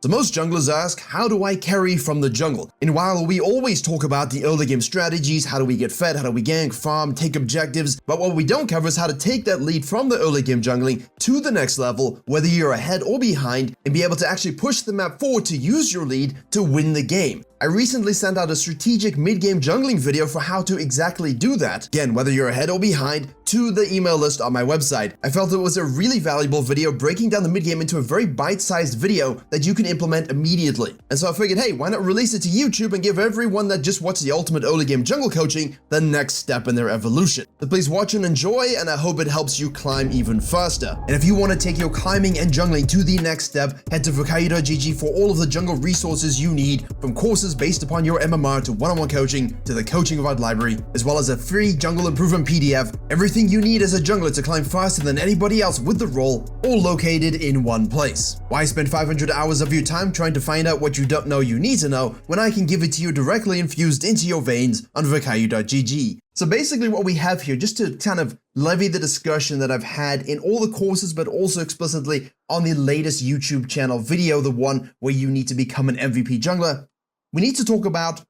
So most junglers ask, how do I carry from the jungle? And while we always talk about the early game strategies, how do we get fed, how do we gank, farm, take objectives, but what we don't cover is how to take that lead from the early game jungling to the next level, whether you're ahead or behind, and be able to actually push the map forward to use your lead to win the game. I recently sent out a strategic mid-game jungling video for how to exactly do that. Again, whether you're ahead or behind, to the email list on my website. I felt it was a really valuable video breaking down the mid-game into a very bite-sized video that you can implement immediately. And so I figured, hey, why not release it to YouTube and give everyone that just watched the ultimate early game jungle coaching the next step in their evolution. So please watch and enjoy, and I hope it helps you climb even faster. And if you want to take your climbing and jungling to the next step, head to Virkayu.gg for all of the jungle resources you need, from courses based upon your MMR to one-on-one coaching to the coaching of our library, as well as a free jungle improvement PDF, everything you need as a jungler to climb faster than anybody else with the role, all located in one place. Why spend 500 hours of your time trying to find out what you don't know you need to know when I can give it to you directly infused into your veins on Virkayu.gg. So basically what we have here, just to kind of levy the discussion that I've had in all the courses, but also explicitly on the latest YouTube channel video, the one where you need to become an MVP jungler, we need to talk about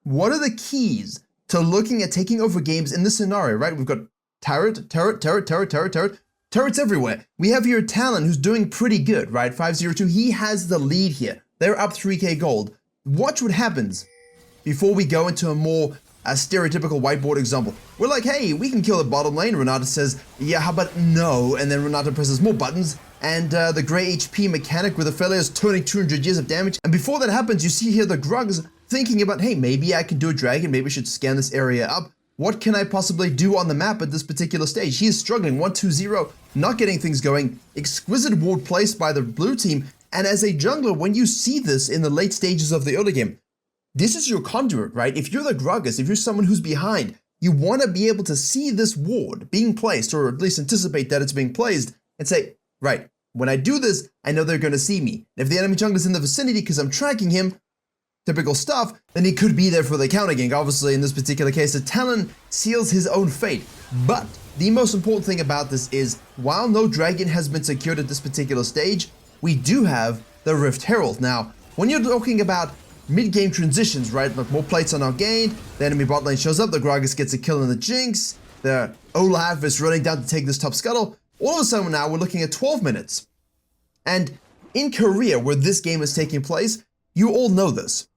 what are the keys to looking at taking over games in this scenario, right? We've got turrets everywhere. We have here Talon, who's doing pretty good, right? 502, he has the lead here. They're up 3k gold. Watch what happens before we go into a more stereotypical whiteboard example. We're like, hey, we can kill the bottom lane. Renata says, yeah, how about no? And then Renata presses more buttons, and the gray HP mechanic with Ophelia is turning 200 years of damage. And before that happens, you see here the Grugs thinking about, hey, maybe I can do a dragon. Maybe I should scan this area up. What can I possibly do on the map at this particular stage? He is struggling, 1-2-0, not getting things going. Exquisite ward placed by the blue team. And as a jungler, when you see this in the late stages of the early game, this is your conduit, right? If you're the Gragas, if you're someone who's behind, you want to be able to see this ward being placed, or at least anticipate that it's being placed, and say, right, when I do this, I know they're going to see me. If the enemy jungler's in the vicinity because I'm tracking him, typical stuff, then he could be there for the counter gank. Obviously, in this particular case, the Talon seals his own fate. But the most important thing about this is, while no dragon has been secured at this particular stage, we do have the Rift Herald. Now, when you're talking about mid-game transitions, right, like more plates are now gained, the enemy bot lane shows up, the Gragas gets a kill in the Jinx, the Olaf is running down to take this top scuttle, all of a sudden now we're looking at 12 minutes. And in Korea, where this game is taking place, you all know this.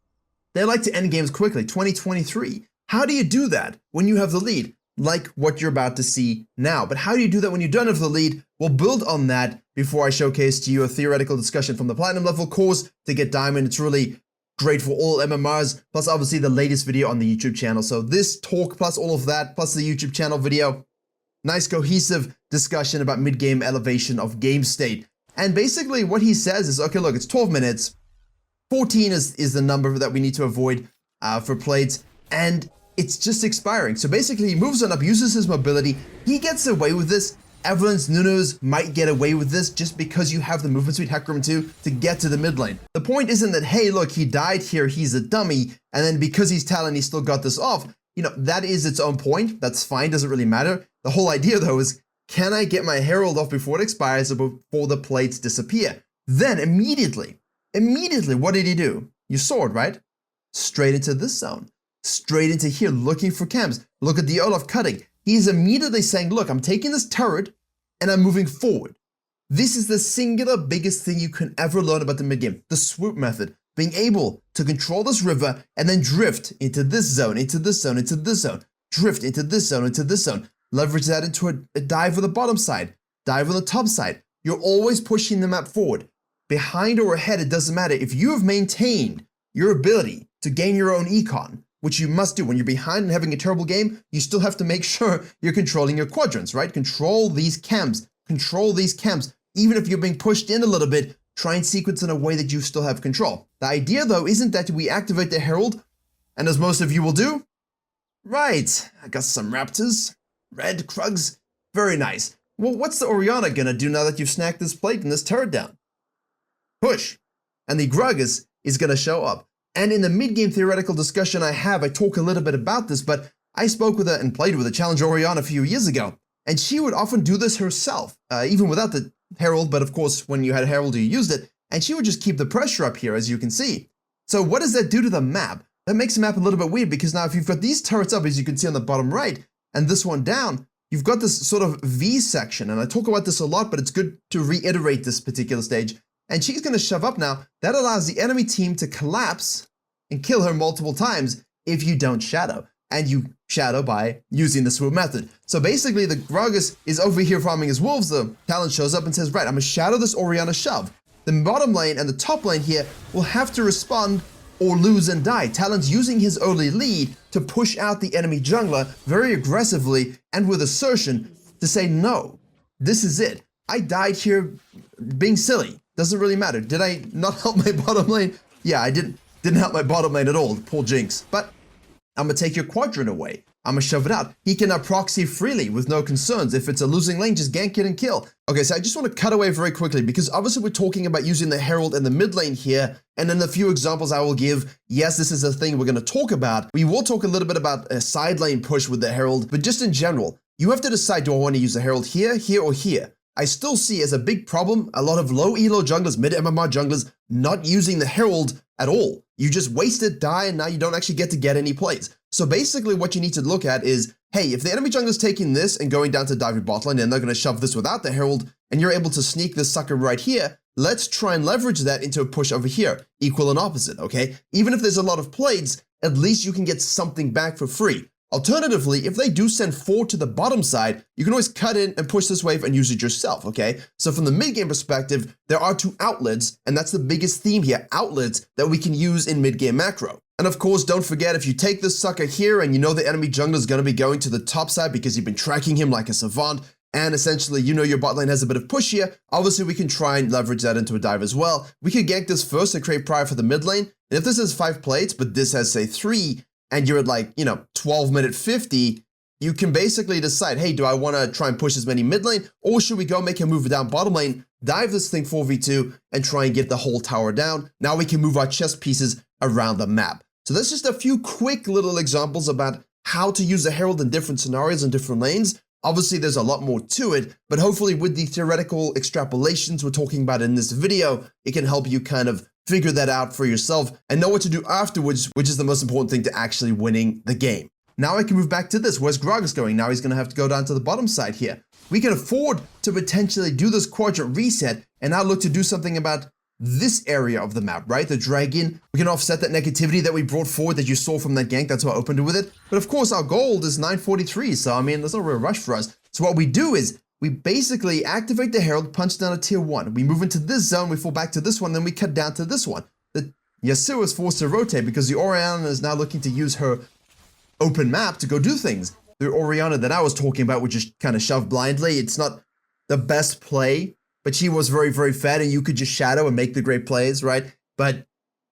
They like to end games quickly, 2023. How do you do that when you have the lead? Like what you're about to see now. But how do you do that when you don't have the lead? We'll build on that before I showcase to you a theoretical discussion from the Platinum level course to get Diamond. It's really great for all MMRs, plus obviously the latest video on the YouTube channel. So this talk plus all of that, plus the YouTube channel video, nice cohesive discussion about mid-game elevation of game state. And basically what he says is, okay, look, it's 12 minutes. 14 is the number that we need to avoid for plates, and it's just expiring. So basically he moves on up, uses his mobility. He gets away with this. Evelyn's Nunez might get away with this just because you have the movement speed Hecarim 2 to get to the mid lane. The point isn't that, hey, look, he died here, he's a dummy, and then because he's Talon, he still got this off. You know, that is its own point. That's fine, doesn't really matter. The whole idea though is, can I get my Herald off before it expires or before the plates disappear? Then immediately, what did he do? You saw it, right? Straight into this zone. Straight into here, looking for camps. Look at the Olaf cutting. He's immediately saying, look, I'm taking this turret and I'm moving forward. This is the singular biggest thing you can ever learn about the mid-game. The swoop method. Being able to control this river and then drift into this zone, into this zone, into this zone. Drift into this zone, into this zone. Leverage that into a dive on the bottom side. Dive on the top side. You're always pushing the map forward. Behind or ahead, it doesn't matter. If you have maintained your ability to gain your own econ, which you must do when you're behind and having a terrible game, you still have to make sure you're controlling your quadrants, right? Control these camps. Control these camps. Even if you're being pushed in a little bit, try and sequence in a way that you still have control. The idea, though, isn't that we activate the Herald, and as most of you will do, right, I got some Raptors, red Krugs, very nice. Well, what's the Orianna gonna do now that you've snacked this plate and this turret down? Push. And the Gragas is going to show up. And in the mid-game theoretical discussion I talk a little bit about this, but I spoke with her and played with a Challenger Orianna a few years ago, and she would often do this herself, even without the Herald, but of course when you had Herald you used it, and she would just keep the pressure up here, as you can see. So what does that do to the map? That makes the map a little bit weird, because now if you've got these turrets up, as you can see on the bottom right, and this one down, you've got this sort of V section, and I talk about this a lot, but it's good to reiterate this particular stage. And she's going to shove up now. That allows the enemy team to collapse and kill her multiple times if you don't shadow. And you shadow by using the swoop method. So basically, the Gragas is over here farming his wolves. The Talon shows up and says, right, I'm going to shadow this Orianna shove. The bottom lane and the top lane here will have to respond or lose and die. Talon's using his early lead to push out the enemy jungler very aggressively and with assertion to say, no, this is it. I died here being silly. Doesn't really matter. Did I not help my bottom lane? Yeah, I didn't help my bottom lane at all. Poor Jinx. But I'm going to take your quadrant away. I'm going to shove it out. He can now proxy freely with no concerns. If it's a losing lane, just gank it and kill. Okay, so I just want to cut away very quickly, because obviously we're talking about using the Herald in the mid lane here. And in the few examples I will give, yes, this is a thing we're going to talk about. We will talk a little bit about a side lane push with the Herald, but just in general, you have to decide, do I want to use the Herald here, here, or here? I still see as a big problem a lot of low elo junglers, mid MMR junglers, not using the Herald at all. You just waste it, die, and now you don't actually get any plays. So basically what you need to look at is, hey, if the enemy jungler's taking this and going down to dive your bot lane, and they're going to shove this without the Herald, and you're able to sneak this sucker right here, let's try and leverage that into a push over here. Equal and opposite, okay? Even if there's a lot of plays, at least you can get something back for free. Alternatively, if they do send 4 to the bottom side, you can always cut in and push this wave and use it yourself, okay? So from the mid-game perspective, there are 2 outlets, and that's the biggest theme here, outlets that we can use in mid-game macro. And of course, don't forget, if you take this sucker here and you know the enemy jungler is going to be going to the top side because you've been tracking him like a savant, and essentially you know your bot lane has a bit of push here, obviously we can try and leverage that into a dive as well. We could gank this first to create prior for the mid lane, and if this has 5 plates, but this has, say, 3, and you're at like, 12 minute 50, you can basically decide, hey, do I want to try and push as many mid lane, or should we go make a move down bottom lane, dive this thing 4v2, and try and get the whole tower down? Now we can move our chess pieces around the map. So that's just a few quick little examples about how to use the Herald in different scenarios and different lanes. Obviously, there's a lot more to it, but hopefully with the theoretical extrapolations we're talking about in this video, it can help you kind of figure that out for yourself and know what to do afterwards, which is the most important thing to actually winning the game. Now I can move back to this. Where's Gragas going? Now he's going to have to go down to the bottom side here. We can afford to potentially do this quadrant reset and now look to do something about this area of the map, right? The dragon. We can offset that negativity that we brought forward that you saw from that gank. That's why I opened it with it. But of course, our gold is 943. So, I mean, there's no real rush for us. So what we do is we basically activate the Herald, punch down a tier 1. We move into this zone, we fall back to this one, then we cut down to this one. The Yasuo is forced to rotate because the Orianna is now looking to use her open map to go do things. The Orianna that I was talking about would just kind of shove blindly. It's not the best play, but she was very, very fed and you could just shadow and make the great plays, right? But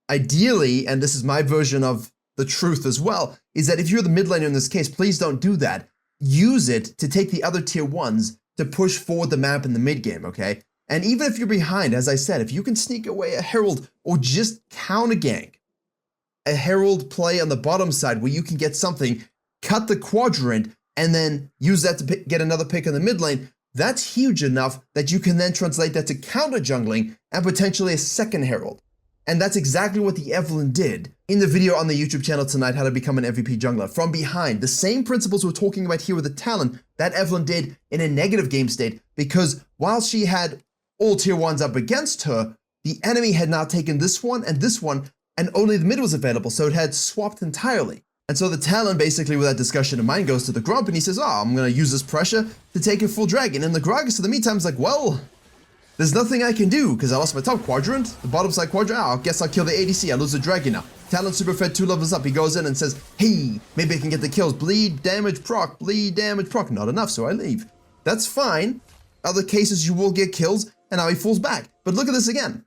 ideally, and this is my version of the truth as well, is that if you're the mid laner in this case, please don't do that. Use it to take the other tier 1s to push forward the map in the mid game, okay? And even if you're behind, as I said, if you can sneak away a Herald or just counter gank a Herald play on the bottom side where you can get something, cut the quadrant, and then use that to get another pick in the mid lane, that's huge enough that you can then translate that to counter jungling and potentially a second Herald. And that's exactly what the Evelynn did in the video on the YouTube channel tonight, how to become an MVP jungler. From behind, the same principles we're talking about here with the Talon, that Evelynn did in a negative game state, because while she had all tier 1s up against her, the enemy had now taken this one, and only the mid was available, so it had swapped entirely. And so the Talon, basically with that discussion in mind, goes to the Grump and he says, oh, I'm going to use this pressure to take a full dragon. And the Gragas, in the meantime, is like, well, there's nothing I can do because I lost my top quadrant, the bottom side quadrant. I guess I'll kill the ADC. I lose the dragon now. Talon super fed 2 levels up. He goes in and says, hey, maybe I can get the kills. Bleed, damage, proc, bleed, damage, proc. Not enough, so I leave. That's fine. Other cases, you will get kills, and now he falls back. But look at this again,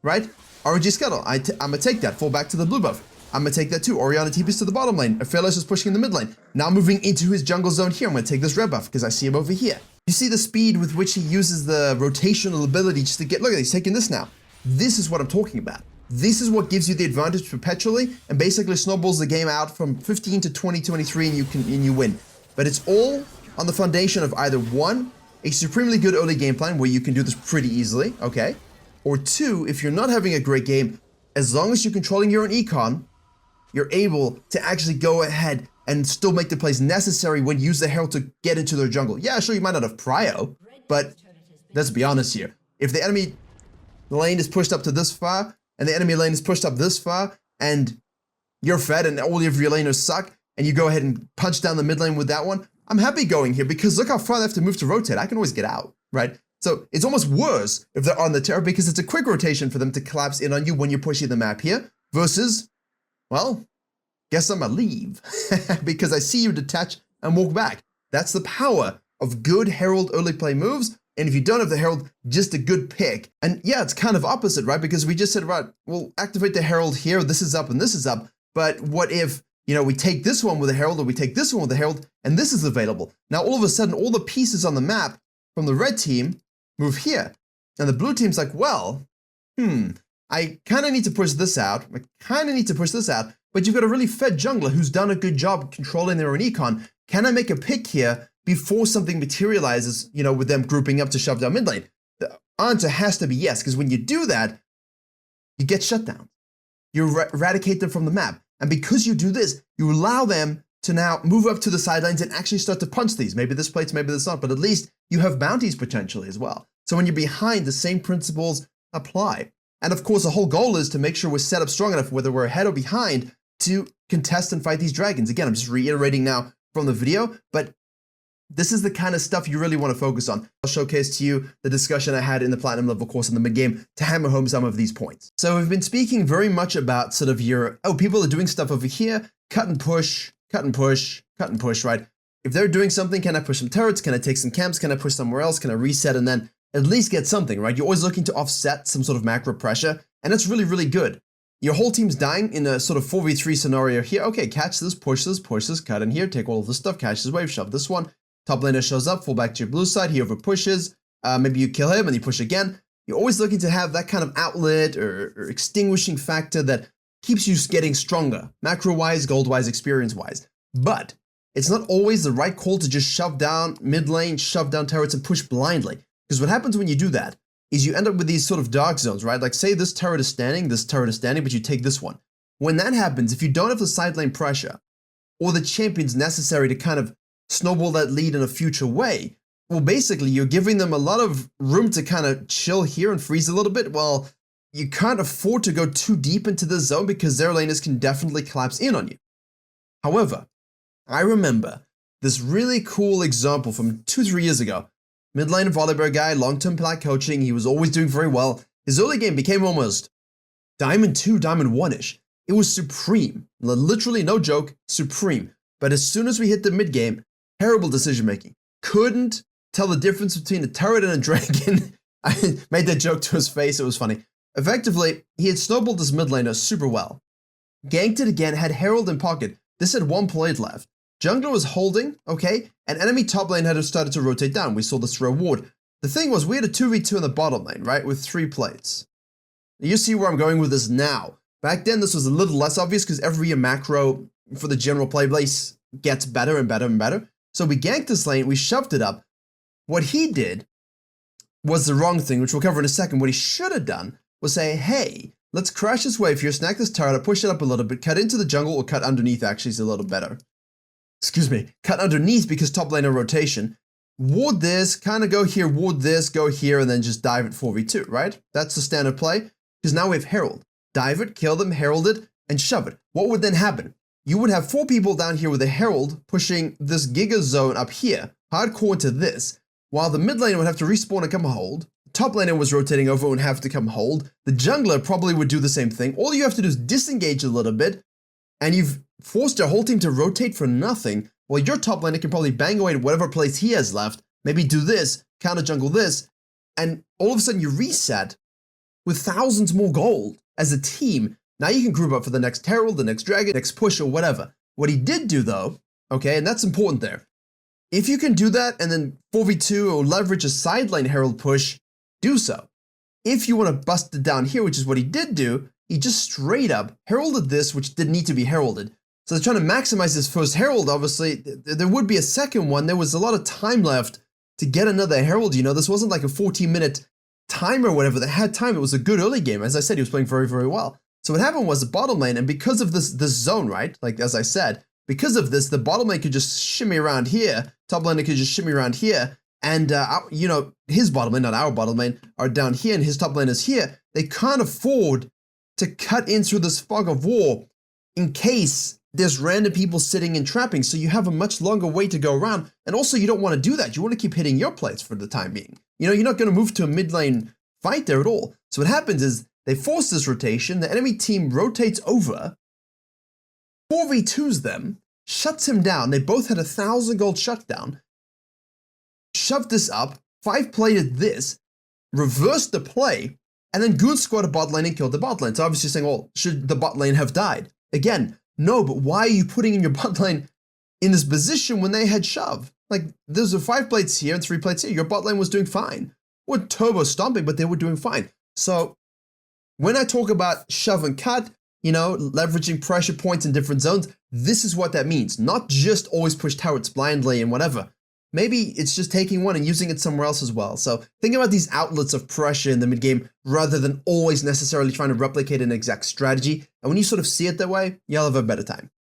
right? RNG Scuttle. I'm going to take that. Fall back to the blue buff. I'm going to take that too. Orianna TPs to the bottom lane. Ophelos is pushing in the mid lane. Now moving into his jungle zone here. I'm going to take this red buff because I see him over here. You see the speed with which he uses the rotational ability just to get, look at, he's taking this now. This is what I'm talking about. This is what gives you the advantage perpetually and basically snowballs the game out from 15 to 20, 23 and you win. But it's all on the foundation of either 1, a supremely good early game plan where you can do this pretty easily, okay? Or two, if you're not having a great game, as long as you're controlling your own econ, you're able to actually go ahead and still make the plays necessary when you use the herald to get into their jungle. Yeah, sure, you might not have prio, but let's be honest here. If the enemy lane is pushed up to this far, and the enemy lane is pushed up this far, and you're fed and all of your laners suck, and you go ahead and punch down the mid lane with that one, I'm happy going here because look how far they have to move to rotate. I can always get out, right? So it's almost worse if they're on the terror because it's a quick rotation for them to collapse in on you when you're pushing the map here versus, well, guess I'm gonna leave because I see you detach and walk back. That's the power of good herald early play moves. And if you don't have the herald, just a good pick. And yeah, it's kind of opposite, right? Because we just said, right, we'll activate the herald here. This is up and this is up. But what if, you know, we take this one with a herald or we take this one with a herald and this is available. Now, all of a sudden, all the pieces on the map from the red team move here. And the blue team's like, well, I kind of need to push this out. I kind of need to push this out. But you've got a really fed jungler who's done a good job controlling their own econ. Can I make a pick here before something materializes, you know, with them grouping up to shove down mid lane? The answer has to be yes, because when you do that, you get shut down. You eradicate them from the map. And because you do this, you allow them to now move up to the sidelines and actually start to punch these. Maybe this plates, maybe this not, but at least you have bounties potentially as well. So when you're behind, the same principles apply. And of course, the whole goal is to make sure we're set up strong enough, whether we're ahead or behind, to contest and fight these dragons. Again, I'm just reiterating now from the video, but this is the kind of stuff you really want to focus on. I'll showcase to you the discussion I had in the platinum level course in the mid game to hammer home some of these points. So we've been speaking very much about sort of your, oh, people are doing stuff over here, cut and push, cut and push, cut and push, right? If they're doing something, can I push some turrets? Can I take some camps? Can I push somewhere else? Can I reset and then at least get something, right? You're always looking to offset some sort of macro pressure, and that's really, really good. Your whole team's dying in a sort of 4v3 scenario here. Okay, catch this, push this, cut in here, take all of this stuff, catch this wave, shove this one. Top laner shows up, fall back to your blue side, he over pushes, maybe you kill him and you push again. You're always looking to have that kind of outlet or extinguishing factor that keeps you getting stronger, macro-wise, gold-wise, experience-wise. But it's not always the right call to just shove down mid lane, shove down turrets and push blindly. Because what happens when you do that is you end up with these sort of dark zones, right? Like say this turret is standing, but you take this one. When that happens, if you don't have the side lane pressure or the champions necessary to kind of snowball that lead in a future way, well, basically you're giving them a lot of room to kind of chill here and freeze a little bit. Well, you can't afford to go too deep into this zone because their laners can definitely collapse in on you. However, I remember this really cool example from 2-3 years ago. Mid lane volleyball guy, long-term plat coaching, he was always doing very well. His early game became almost Diamond 2, Diamond 1-ish. It was supreme, literally no joke, supreme. But as soon as we hit the mid game, terrible decision making. Couldn't tell the difference between a turret and a dragon. I made that joke to his face, it was funny. Effectively, he had snowballed this mid laner super well. Ganked it again, had Herald in pocket. This had one plate left. Jungler was holding, okay, and enemy top lane had started to rotate down. We saw this reward. The thing was, we had a 2v2 in the bottom lane, right, with 3 plates. You see where I'm going with this now. Back then, this was a little less obvious because every year macro for the general play place gets better and better and better. So we ganked this lane, we shoved it up. What he did was the wrong thing, which we'll cover in a second. What he should have done was say, hey, let's crash this wave here, snack this turret, push it up a little bit, cut into the jungle, or cut underneath actually is a little better. Excuse me, cut underneath because top laner rotation. Ward this, kind of go here, ward this, go here, and then just dive it 4v2, right? That's the standard play, because now we have Herald. Dive it, kill them, herald it, and shove it. What would then happen? You would have 4 people down here with a Herald pushing this Giga zone up here, hardcore into this, while the mid laner would have to respawn and come hold. The top laner was rotating over and have to come hold. The jungler probably would do the same thing. All you have to do is disengage a little bit, and you've forced your whole team to rotate for nothing, while your top laner can probably bang away at whatever place he has left, maybe do this, counter jungle this, and all of a sudden you reset with thousands more gold as a team. Now you can group up for the next Herald, the next Dragon, next push, or whatever. What he did do though, okay, and that's important there. If you can do that and then 4v2 or leverage a side lane Herald push, do so. If you want to bust it down here, which is what he did do, he just straight up heralded this, which didn't need to be heralded. So they're trying to maximize this first Herald, obviously. There would be a second one. There was a lot of time left to get another Herald, you know. This wasn't like a 14-minute time or whatever. They had time. It was a good early game. As I said, he was playing very, very well. So what happened was the bottom lane, and because of this zone, right? Like as I said, because of this, the bottom lane could just shimmy around here. Top lane could just shimmy around here. And, you know, his bottom lane, not our bottom lane, are down here, and his top lane is here. They can't afford to cut in through this fog of war in case there's random people sitting and trapping. So you have a much longer way to go around. And also, you don't want to do that. You want to keep hitting your plates for the time being. You know, you're not going to move to a mid lane fight there at all. So what happens is they force this rotation. The enemy team rotates over, 4v2s them, shuts him down. They both had 1,000 gold shutdown. Shoved this up, 5-plated this, reversed the play, and then Goon squad a bot lane and killed the bot lane. So obviously saying, well, should the bot lane have died? Again, no, but why are you putting in your bot lane in this position when they had shove? Like, there's 5 plates here and 3 plates here. Your bot lane was doing fine. We're turbo stomping, but they were doing fine. So when I talk about shove and cut, you know, leveraging pressure points in different zones, this is what that means. Not just always push turrets blindly and whatever. Maybe it's just taking one and using it somewhere else as well. So think about these outlets of pressure in the mid game rather than always necessarily trying to replicate an exact strategy. And when you sort of see it that way, you'll have a better time.